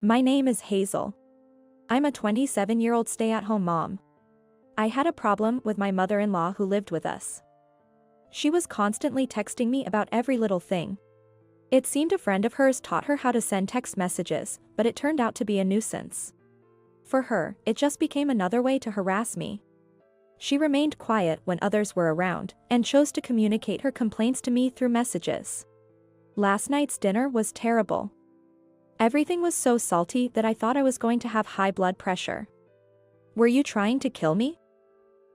My name is Hazel. I'm a 27-year-old stay-at-home mom. I had a problem with my mother-in-law who lived with us. She was constantly texting me about every little thing. It seemed a friend of hers taught her how to send text messages, but it turned out to be a nuisance. For her, it just became another way to harass me. She remained quiet when others were around, and chose to communicate her complaints to me through messages. Last night's dinner was terrible. Everything was so salty that I thought I was going to have high blood pressure. Were you trying to kill me?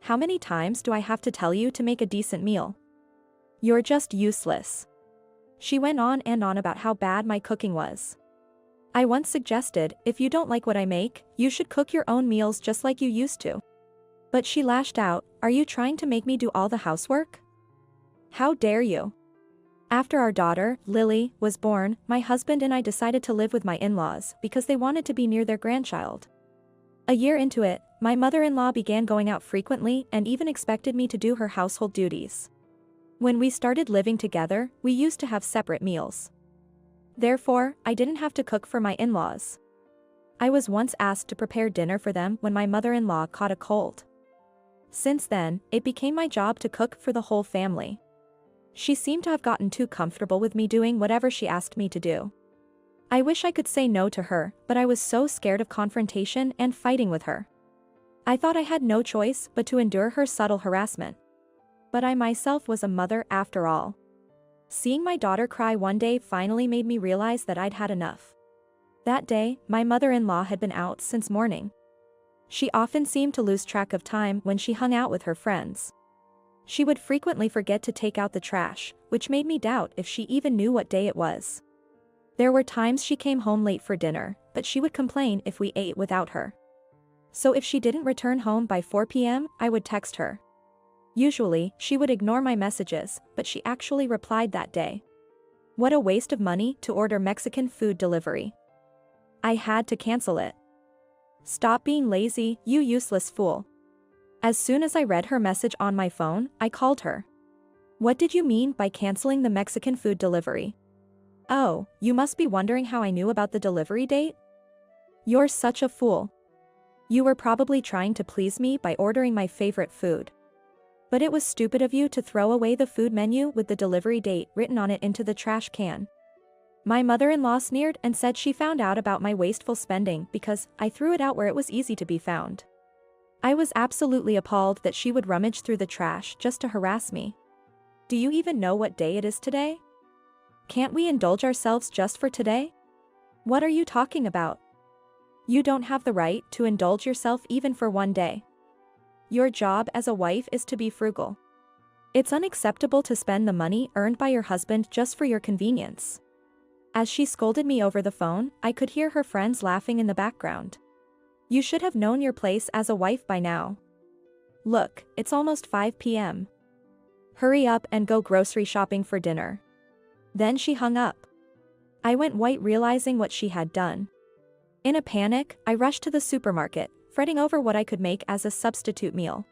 How many times do I have to tell you to make a decent meal? You're just useless. She went on and on about how bad my cooking was. I once suggested, if you don't like what I make, you should cook your own meals just like you used to. But she lashed out, are you trying to make me do all the housework? How dare you? After our daughter, Lily, was born, my husband and I decided to live with my in-laws because they wanted to be near their grandchild. A year into it, my mother-in-law began going out frequently and even expected me to do her household duties. When we started living together, we used to have separate meals. Therefore, I didn't have to cook for my in-laws. I was once asked to prepare dinner for them when my mother-in-law caught a cold. Since then, it became my job to cook for the whole family. She seemed to have gotten too comfortable with me doing whatever she asked me to do. I wish I could say no to her, but I was so scared of confrontation and fighting with her. I thought I had no choice but to endure her subtle harassment. But I myself was a mother after all. Seeing my daughter cry one day finally made me realize that I'd had enough. That day, my mother-in-law had been out since morning. She often seemed to lose track of time when she hung out with her friends. She would frequently forget to take out the trash, which made me doubt if she even knew what day it was. There were times she came home late for dinner, but she would complain if we ate without her. So if she didn't return home by 4 p.m., I would text her. Usually, she would ignore my messages, but she actually replied that day. What a waste of money to order Mexican food delivery. I had to cancel it. Stop being lazy, you useless fool. As soon as I read her message on my phone, I called her. What did you mean by canceling the Mexican food delivery? Oh, you must be wondering how I knew about the delivery date? You're such a fool. You were probably trying to please me by ordering my favorite food. But it was stupid of you to throw away the food menu with the delivery date written on it into the trash can. My mother-in-law sneered and said she found out about my wasteful spending because I threw it out where it was easy to be found. I was absolutely appalled that she would rummage through the trash just to harass me. Do you even know what day it is today? Can't we indulge ourselves just for today? What are you talking about? You don't have the right to indulge yourself even for one day. Your job as a wife is to be frugal. It's unacceptable to spend the money earned by your husband just for your convenience. As she scolded me over the phone, I could hear her friends laughing in the background. You should have known your place as a wife by now. Look, it's almost 5 p.m. Hurry up and go grocery shopping for dinner. Then she hung up. I went white realizing what she had done. In a panic, I rushed to the supermarket, fretting over what I could make as a substitute meal.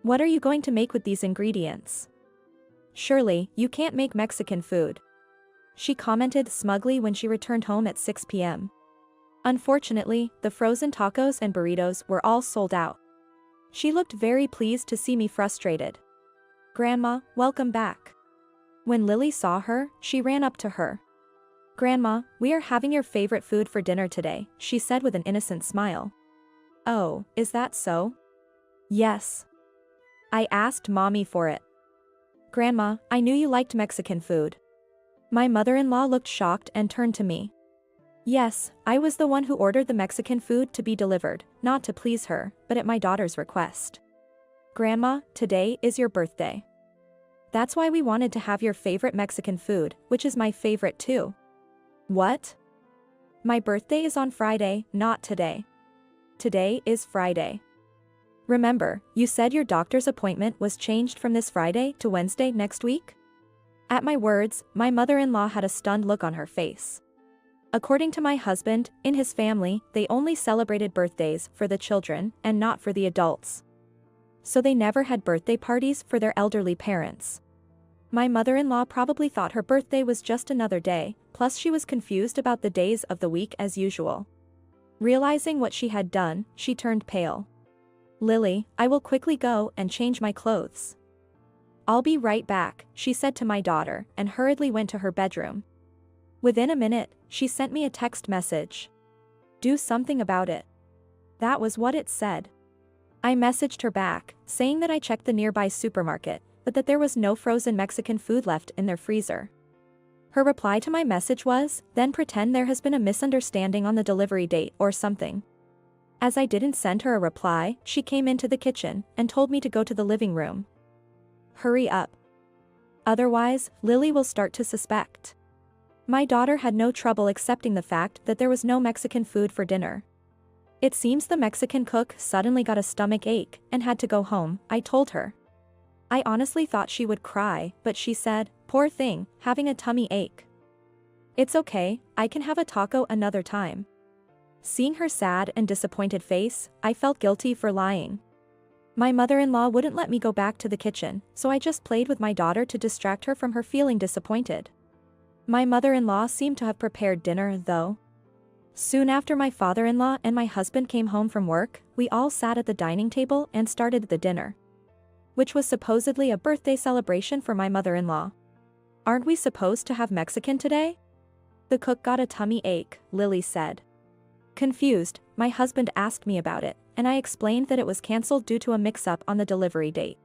What are you going to make with these ingredients? Surely, you can't make Mexican food. She commented smugly when she returned home at 6 p.m. Unfortunately, the frozen tacos and burritos were all sold out. She looked very pleased to see me frustrated. Grandma, welcome back. When Lily saw her, she ran up to her. Grandma, we are having your favorite food for dinner today, she said with an innocent smile. Oh, is that so? Yes. I asked Mommy for it. Grandma, I knew you liked Mexican food. My mother-in-law looked shocked and turned to me. Yes, I was the one who ordered the Mexican food to be delivered, not to please her, but at my daughter's request. Grandma, today is your birthday. That's why we wanted to have your favorite Mexican food, which is my favorite too. What? My birthday is on Friday, not today. Today is Friday. Remember, you said your doctor's appointment was changed from this Friday to Wednesday next week? At my words, my mother-in-law had a stunned look on her face. According to my husband, in his family, they only celebrated birthdays for the children and not for the adults. So they never had birthday parties for their elderly parents. My mother-in-law probably thought her birthday was just another day, plus she was confused about the days of the week as usual. Realizing what she had done, she turned pale. Lily, I will quickly go and change my clothes. I'll be right back, she said to my daughter, and hurriedly went to her bedroom. Within a minute, she sent me a text message. Do something about it. That was what it said. I messaged her back, saying that I checked the nearby supermarket, but that there was no frozen Mexican food left in their freezer. Her reply to my message was, then pretend there has been a misunderstanding on the delivery date or something. As I didn't send her a reply, she came into the kitchen and told me to go to the living room. Hurry up. Otherwise, Lily will start to suspect. My daughter had no trouble accepting the fact that there was no Mexican food for dinner. It seems the Mexican cook suddenly got a stomach ache and had to go home, I told her. I honestly thought she would cry, but she said, poor thing, having a tummy ache. It's okay, I can have a taco another time. Seeing her sad and disappointed face, I felt guilty for lying. My mother-in-law wouldn't let me go back to the kitchen, so I just played with my daughter to distract her from her feeling disappointed. My mother-in-law seemed to have prepared dinner, though. Soon after my father-in-law and my husband came home from work, we all sat at the dining table and started the dinner, which was supposedly a birthday celebration for my mother-in-law. Aren't we supposed to have Mexican today? The cook got a tummy ache, Lily said. Confused, my husband asked me about it, and I explained that it was cancelled due to a mix-up on the delivery date.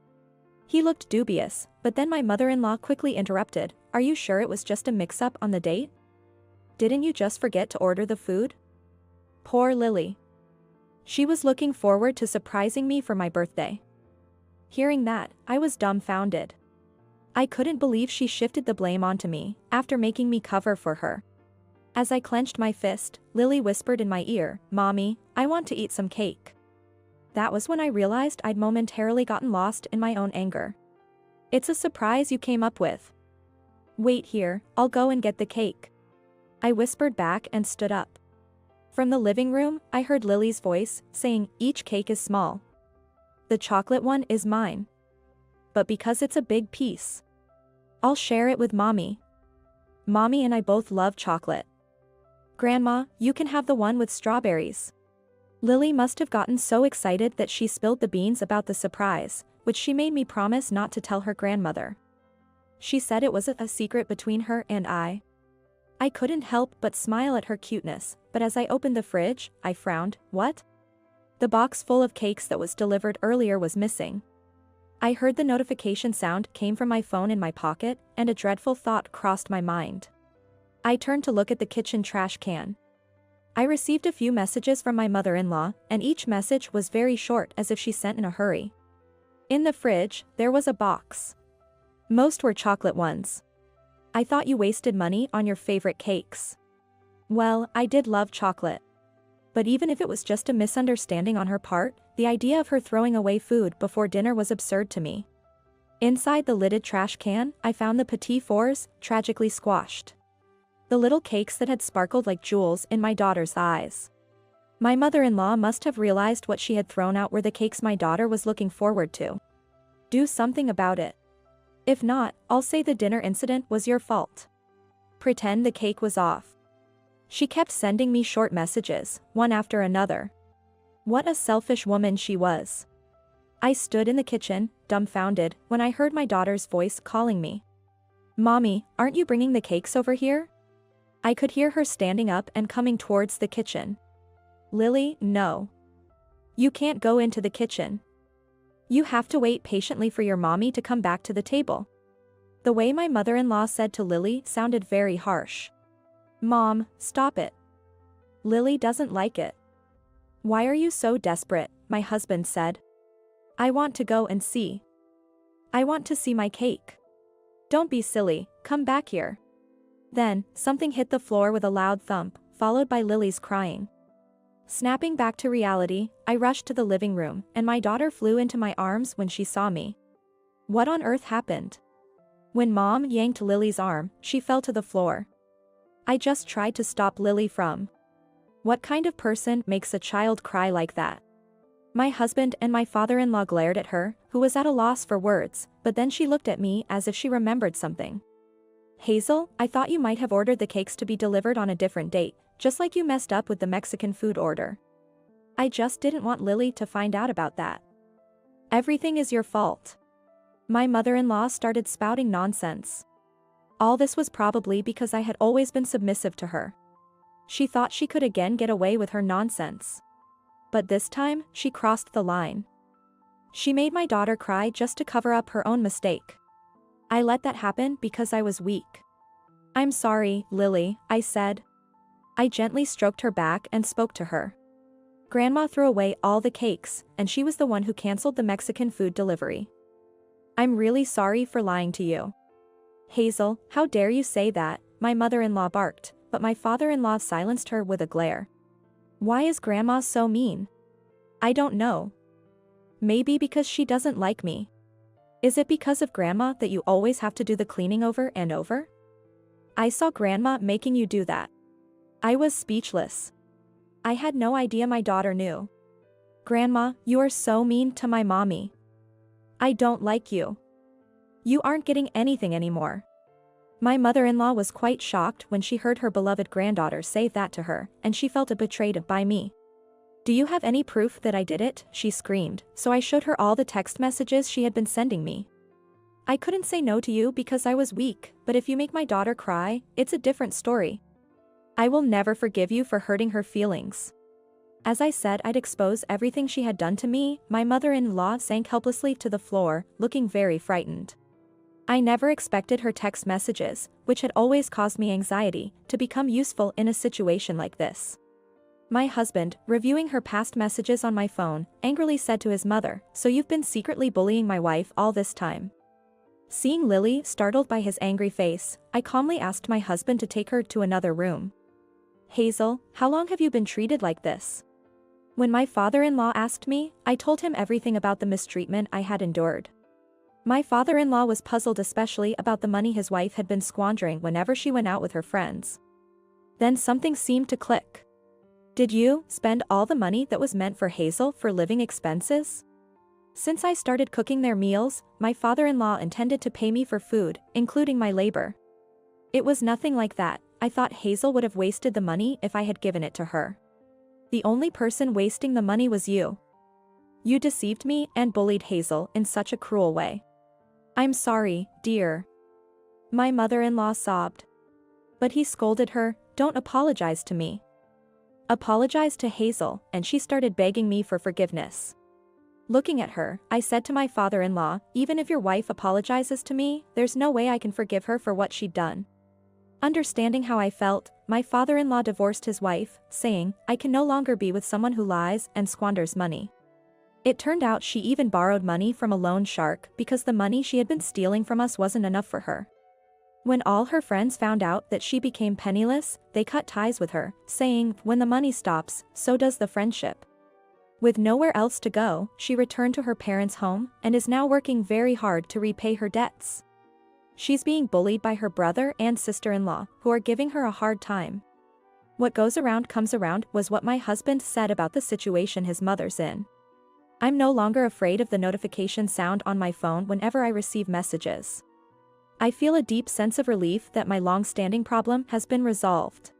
He looked dubious, but then my mother-in-law quickly interrupted, are you sure it was just a mix-up on the date? Didn't you just forget to order the food? Poor Lily. She was looking forward to surprising me for my birthday. Hearing that, I was dumbfounded. I couldn't believe she shifted the blame onto me, after making me cover for her. As I clenched my fist, Lily whispered in my ear, Mommy, I want to eat some cake. That was when I realized I'd momentarily gotten lost in my own anger. It's a surprise you came up with. Wait here, I'll go and get the cake. I whispered back and stood up. From the living room, I heard Lily's voice, saying, each cake is small. The chocolate one is mine. But because it's a big piece, I'll share it with Mommy. Mommy and I both love chocolate. Grandma, you can have the one with strawberries. Lily must have gotten so excited that she spilled the beans about the surprise, which she made me promise not to tell her grandmother. She said it was a secret between her and I. I couldn't help but smile at her cuteness, but as I opened the fridge, I frowned, what? The box full of cakes that was delivered earlier was missing. I heard the notification sound came from my phone in my pocket, and a dreadful thought crossed my mind. I turned to look at the kitchen trash can. I received a few messages from my mother-in-law, and each message was very short as if she sent in a hurry. In the fridge, there was a box. Most were chocolate ones. I thought you wasted money on your favorite cakes. Well, I did love chocolate. But even if it was just a misunderstanding on her part, the idea of her throwing away food before dinner was absurd to me. Inside the lidded trash can, I found the petit fours, tragically squashed. The little cakes that had sparkled like jewels in my daughter's eyes. My mother-in-law must have realized what she had thrown out were the cakes my daughter was looking forward to. Do something about it. If not, I'll say the dinner incident was your fault. Pretend the cake was off. She kept sending me short messages, one after another. What a selfish woman she was. I stood in the kitchen, dumbfounded, when I heard my daughter's voice calling me. Mommy, aren't you bringing the cakes over here? I could hear her standing up and coming towards the kitchen. Lily, no. You can't go into the kitchen. You have to wait patiently for your mommy to come back to the table. The way my mother-in-law said to Lily sounded very harsh. Mom, stop it. Lily doesn't like it. Why are you so desperate? My husband said. I want to go and see. I want to see my cake. Don't be silly, come back here. Then, something hit the floor with a loud thump, followed by Lily's crying. Snapping back to reality, I rushed to the living room, and my daughter flew into my arms when she saw me. What on earth happened? When Mom yanked Lily's arm, she fell to the floor. I just tried to stop Lily from. What kind of person makes a child cry like that? My husband and my father-in-law glared at her, who was at a loss for words, but then she looked at me as if she remembered something. Hazel, I thought you might have ordered the cakes to be delivered on a different date, just like you messed up with the Mexican food order. I just didn't want Lily to find out about that. Everything is your fault. My mother-in-law started spouting nonsense. All this was probably because I had always been submissive to her. She thought she could again get away with her nonsense. But this time, she crossed the line. She made my daughter cry just to cover up her own mistake. I let that happen because I was weak. I'm sorry, Lily, I said. I gently stroked her back and spoke to her. Grandma threw away all the cakes, and she was the one who canceled the Mexican food delivery. I'm really sorry for lying to you. Hazel, how dare you say that, my mother-in-law barked, but my father-in-law silenced her with a glare. Why is Grandma so mean? I don't know. Maybe because she doesn't like me. Is it because of Grandma that you always have to do the cleaning over and over? I saw Grandma making you do that. I was speechless. I had no idea my daughter knew. Grandma, you are so mean to my mommy. I don't like you. You aren't getting anything anymore. My mother-in-law was quite shocked when she heard her beloved granddaughter say that to her, and she felt betrayed by me. Do you have any proof that I did it? She screamed, so I showed her all the text messages she had been sending me. I couldn't say no to you because I was weak, but if you make my daughter cry, it's a different story. I will never forgive you for hurting her feelings. As I said I'd expose everything she had done to me, my mother-in-law sank helplessly to the floor, looking very frightened. I never expected her text messages, which had always caused me anxiety, to become useful in a situation like this. My husband, reviewing her past messages on my phone, angrily said to his mother, "So you've been secretly bullying my wife all this time?" Seeing Lily startled by his angry face, I calmly asked my husband to take her to another room. Hazel, how long have you been treated like this? When my father-in-law asked me, I told him everything about the mistreatment I had endured. My father-in-law was puzzled especially about the money his wife had been squandering whenever she went out with her friends. Then something seemed to click. Did you spend all the money that was meant for Hazel for living expenses? Since I started cooking their meals, my father-in-law intended to pay me for food, including my labor. It was nothing like that. I thought Hazel would have wasted the money if I had given it to her. The only person wasting the money was you. You deceived me and bullied Hazel in such a cruel way. I'm sorry, dear. My mother-in-law sobbed. But he scolded her, "Don't apologize to me. Apologize to Hazel," and she started begging me for forgiveness. Looking at her, I said to my father-in-law, "Even if your wife apologizes to me, there's no way I can forgive her for what she'd done." Understanding how I felt, my father-in-law divorced his wife, saying, "I can no longer be with someone who lies and squanders money." It turned out she even borrowed money from a loan shark because the money she had been stealing from us wasn't enough for her. When all her friends found out that she became penniless, they cut ties with her, saying, "When the money stops, so does the friendship." With nowhere else to go, she returned to her parents' home and is now working very hard to repay her debts. She's being bullied by her brother and sister-in-law, who are giving her a hard time. What goes around comes around was what my husband said about the situation his mother's in. I'm no longer afraid of the notification sound on my phone whenever I receive messages. I feel a deep sense of relief that my long-standing problem has been resolved.